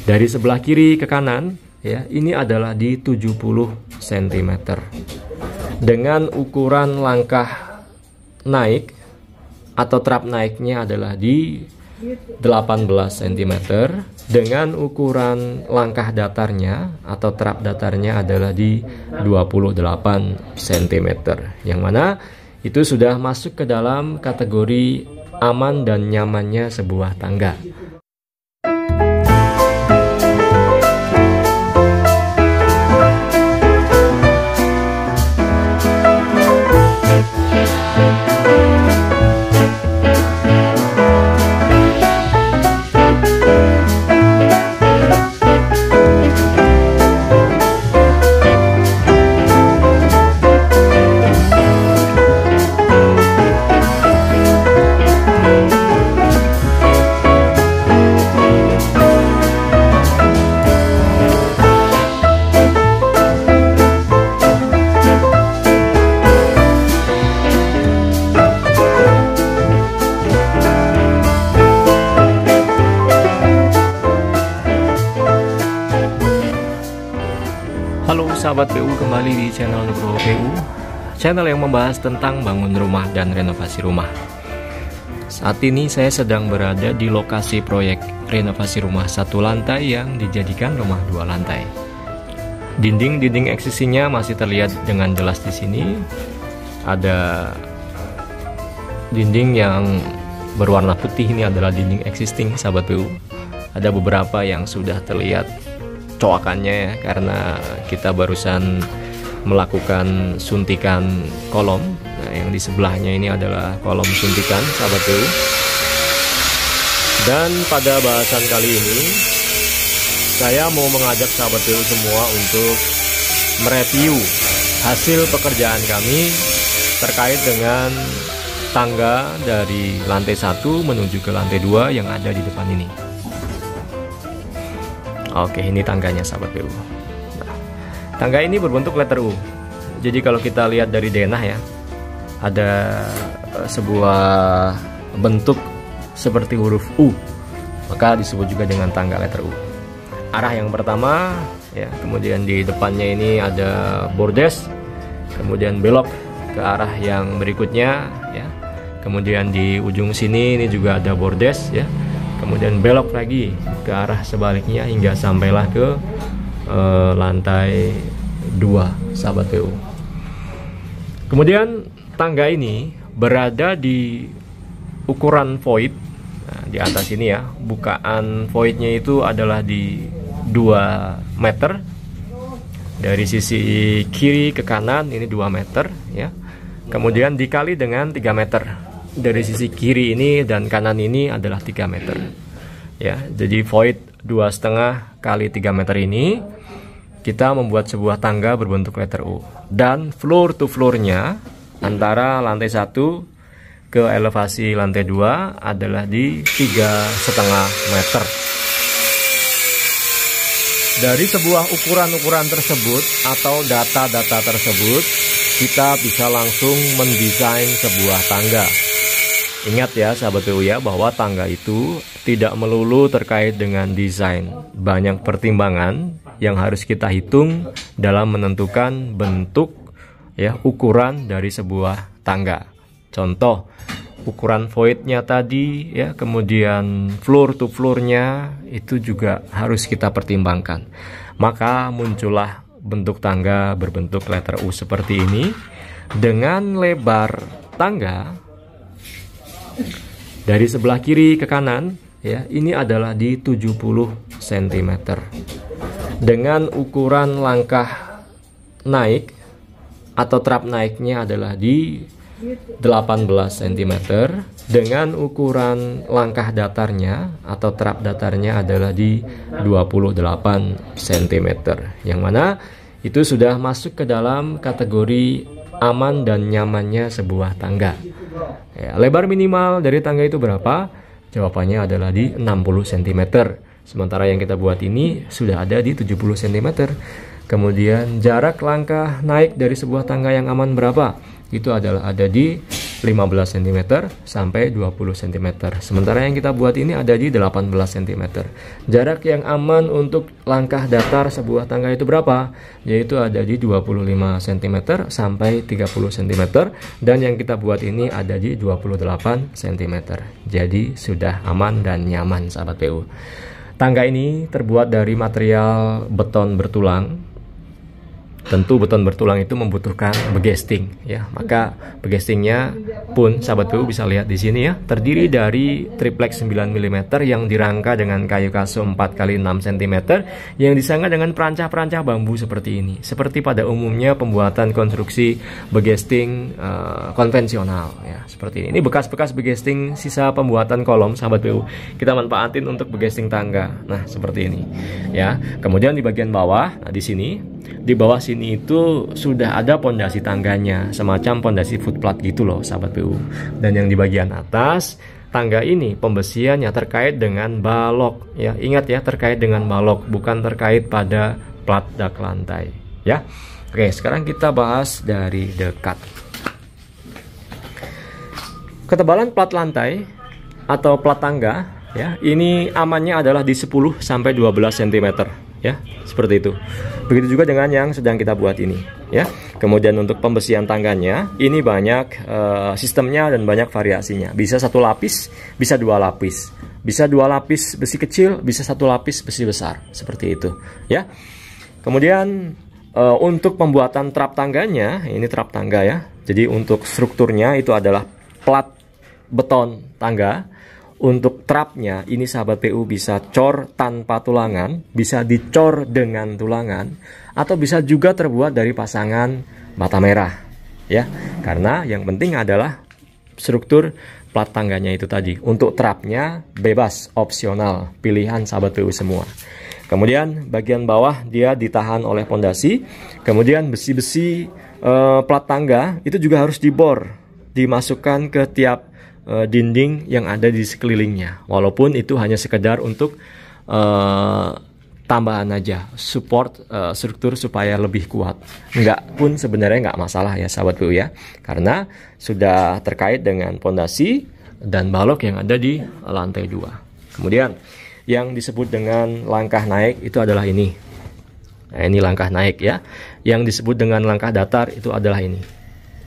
Dari sebelah kiri ke kanan ya, ini adalah di 70 cm. Dengan ukuran langkah naik atau trap naiknya adalah di 18 cm. Dengan ukuran langkah datarnya atau trap datarnya adalah di 28 cm. Yang mana itu sudah masuk ke dalam kategori aman dan nyamannya sebuah tangga. Halo sahabat PU, kembali di channel Nugroho PU, channel yang membahas tentang bangun rumah dan renovasi rumah. Saat ini saya sedang berada di lokasi proyek renovasi rumah satu lantai yang dijadikan rumah dua lantai. Dinding-dinding eksisinya masih terlihat dengan jelas di sini. Ada dinding yang berwarna putih, ini adalah dinding existing sahabat PU. Ada beberapa yang sudah terlihat coakannya ya, karena kita barusan melakukan suntikan kolom. Nah, yang di sebelahnya ini adalah kolom suntikan sahabat PU. Dan pada bahasan kali ini saya mau mengajak sahabat PU semua untuk mereview hasil pekerjaan kami terkait dengan tangga dari lantai 1 menuju ke lantai 2 yang ada di depan ini. Oke, ini tangganya sahabat PU. Nah, tangga ini berbentuk letter U. Jadi kalau kita lihat dari denah ya, ada sebuah bentuk seperti huruf U, maka disebut juga dengan tangga letter U. Arah yang pertama ya, kemudian di depannya ini ada bordes, kemudian belok ke arah yang berikutnya ya. Kemudian di ujung sini ini juga ada bordes ya. Kemudian belok lagi ke arah sebaliknya hingga sampailah ke lantai 2 sahabat PU. Kemudian tangga ini berada di ukuran void. Nah, di atas ini ya, bukaan voidnya itu adalah di 2 meter. Dari sisi kiri ke kanan ini 2 meter ya. Kemudian dikali dengan 3 meter. Dari sisi kiri ini dan kanan ini adalah 3 meter ya. Jadi void 2,5 kali 3 meter ini kita membuat sebuah tangga berbentuk letter U. Dan floor to floornya antara lantai 1 ke elevasi lantai 2 adalah di 3,5 meter. Dari sebuah ukuran-ukuran tersebut atau data-data tersebut, kita bisa langsung mendesain sebuah tangga. Ingat ya sahabat PU ya, bahwa tangga itu tidak melulu terkait dengan desain. Banyak pertimbangan yang harus kita hitung dalam menentukan bentuk ya, ukuran dari sebuah tangga. Contoh, ukuran voidnya tadi ya, kemudian floor to floornya itu juga harus kita pertimbangkan. Maka muncullah bentuk tangga berbentuk letter U seperti ini dengan lebar tangga dari sebelah kiri ke kanan ya, ini adalah di 70 cm. Dengan ukuran langkah naik atau trap naiknya adalah di 18 cm. Dengan ukuran langkah datarnya atau trap datarnya adalah di 28 cm. Yang mana itu sudah masuk ke dalam kategori aman dan nyamannya sebuah tangga. Ya, lebar minimal dari tangga itu berapa? Jawabannya adalah di 60 cm. Sementara yang kita buat ini sudah ada di 70 cm. Kemudian jarak langkah naik dari sebuah tangga yang aman berapa? itu adalah ada di 15 cm sampai 20 cm. Sementara yang kita buat ini ada di 18 cm. Jarak yang aman untuk langkah datar sebuah tangga itu berapa? Yaitu ada di 25 cm sampai 30 cm. Dan yang kita buat ini ada di 28 cm. Jadi sudah aman dan nyaman sahabat PU. Tangga ini terbuat dari material beton bertulang. Tentu beton bertulang itu membutuhkan begesting ya. Maka begestingnya pun sahabat PU bisa lihat di sini ya, terdiri dari triplex 9 mm yang dirangka dengan kayu kaso 4x6 cm yang disangga dengan perancah-perancah bambu seperti ini. Seperti pada umumnya pembuatan konstruksi begesting konvensional ya, seperti ini. Ini bekas-bekas begesting sisa pembuatan kolom sahabat PU. Kita manfaatin untuk begesting tangga. Nah, seperti ini ya. Kemudian di bagian bawah, nah di sini, di bawah sini itu sudah ada pondasi tangganya, semacam pondasi footplate gitu loh sahabat PU. Dan yang di bagian atas tangga ini pembesiannya terkait dengan balok ya. Ingat ya, terkait dengan balok, bukan terkait pada plat dak lantai ya. Oke, sekarang kita bahas dari dekat. Ketebalan plat lantai atau plat tangga ya, ini amannya adalah di 10 sampai 12 cm ya, seperti itu. Begitu juga dengan yang sedang kita buat ini ya. Kemudian untuk pembesian tangganya ini banyak sistemnya dan banyak variasinya. Bisa satu lapis, bisa dua lapis, bisa dua lapis besi kecil, bisa satu lapis besi besar, seperti itu ya. Kemudian untuk pembuatan trap tangganya, ini trap tangga ya. Jadi untuk strukturnya itu adalah plat beton tangga. Untuk trapnya ini sahabat PU bisa cor tanpa tulangan, bisa dicor dengan tulangan, atau bisa juga terbuat dari pasangan bata merah ya. Karena yang penting adalah struktur plat tangganya itu tadi. Untuk trapnya bebas, opsional, pilihan sahabat PU semua. Kemudian bagian bawah dia ditahan oleh pondasi. Kemudian besi-besi plat tangga itu juga harus dibor, dimasukkan ke tiap dinding yang ada di sekelilingnya, walaupun itu hanya sekedar untuk tambahan aja, support struktur supaya lebih kuat. Enggak pun sebenarnya nggak masalah ya sahabat PU ya, karena sudah terkait dengan pondasi dan balok yang ada di lantai 2. Kemudian yang disebut dengan langkah naik itu adalah ini. Nah, ini langkah naik ya. Yang disebut dengan langkah datar itu adalah ini.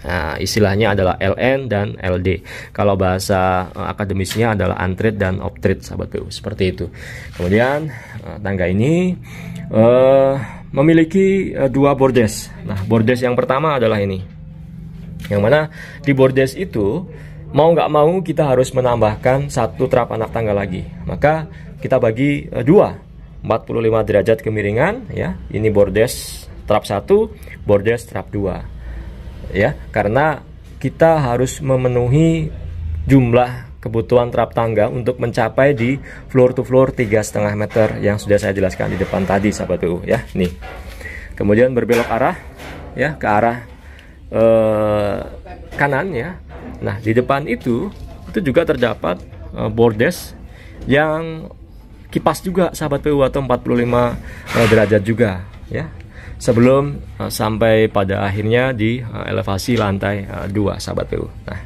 Nah, istilahnya adalah LN dan LD. Kalau bahasa akademisnya adalah untread dan off-tread sahabat PU, seperti itu. Kemudian tangga ini memiliki dua bordes. Nah, bordes yang pertama adalah ini, yang mana di bordes itu mau nggak mau kita harus menambahkan satu trap anak tangga lagi. Maka kita bagi dua, 45 derajat kemiringan ya. Ini bordes trap 1, bordes trap 2. Ya, karena kita harus memenuhi jumlah kebutuhan trap tangga untuk mencapai di floor to floor 3,5 meter yang sudah saya jelaskan di depan tadi sahabat PU ya. Nih. Kemudian berbelok arah ya, ke arah kanan ya. Nah, di depan itu juga terdapat bordes yang kipas juga sahabat PU, atau 45 derajat juga ya. Sebelum sampai pada akhirnya di elevasi lantai 2 sahabat PU. Nah,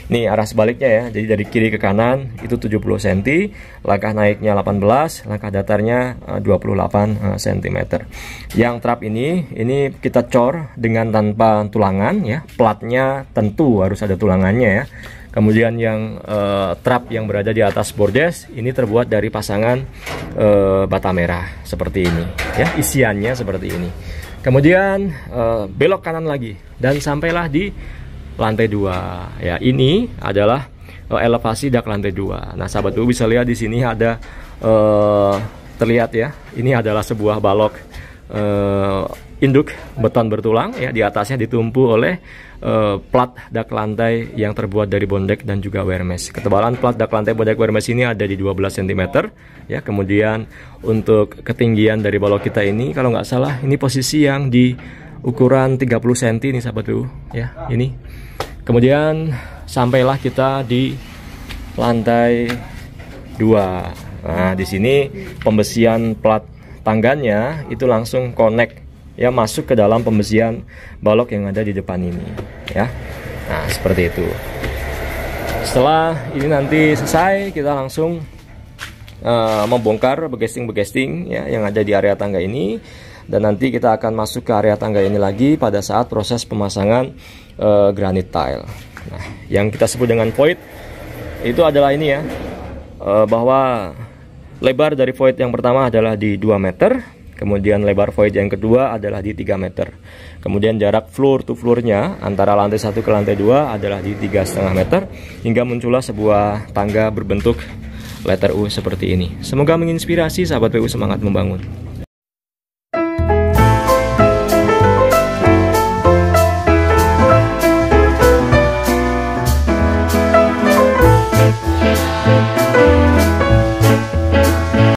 ini arah sebaliknya ya. Jadi dari kiri ke kanan itu 70 cm, langkah naiknya 18, langkah datarnya 28 cm. Yang trap ini kita cor dengan tanpa tulangan ya. Platnya tentu harus ada tulangannya ya. Kemudian yang trap yang berada di atas bordes ini terbuat dari pasangan bata merah seperti ini ya, isiannya seperti ini. Kemudian belok kanan lagi dan sampailah di lantai 2 ya. Ini adalah elevasi dak lantai 2. Nah, sahabat PU bisa lihat di sini ada terlihat ya, ini adalah sebuah balok induk beton bertulang ya. Di atasnya ditumpu oleh plat dak lantai yang terbuat dari bondek dan juga wire mesh. Ketebalan plat dak lantai bondek wire mesh ini ada di 12 cm ya. Kemudian untuk ketinggian dari balok kita ini, kalau nggak salah ini posisi yang di ukuran 30 cm nih sahabat PU ya, ini. Kemudian sampailah kita di lantai 2. Nah, di sini pembesian plat tangganya itu langsung connect ya masuk ke dalam pembesian balok yang ada di depan ini ya. Nah, seperti itu. Setelah ini nanti selesai, kita langsung membongkar begesting ya yang ada di area tangga ini, dan nanti kita akan masuk ke area tangga ini lagi pada saat proses pemasangan granit tile. Nah, yang kita sebut dengan void itu adalah ini ya, bahwa lebar dari void yang pertama adalah di 2 meter, kemudian lebar void yang kedua adalah di 3 meter. Kemudian jarak floor to floor-nya antara lantai 1 ke lantai 2 adalah di 3,5 meter, hingga muncullah sebuah tangga berbentuk letter U seperti ini. Semoga menginspirasi sahabat PU semangat membangun.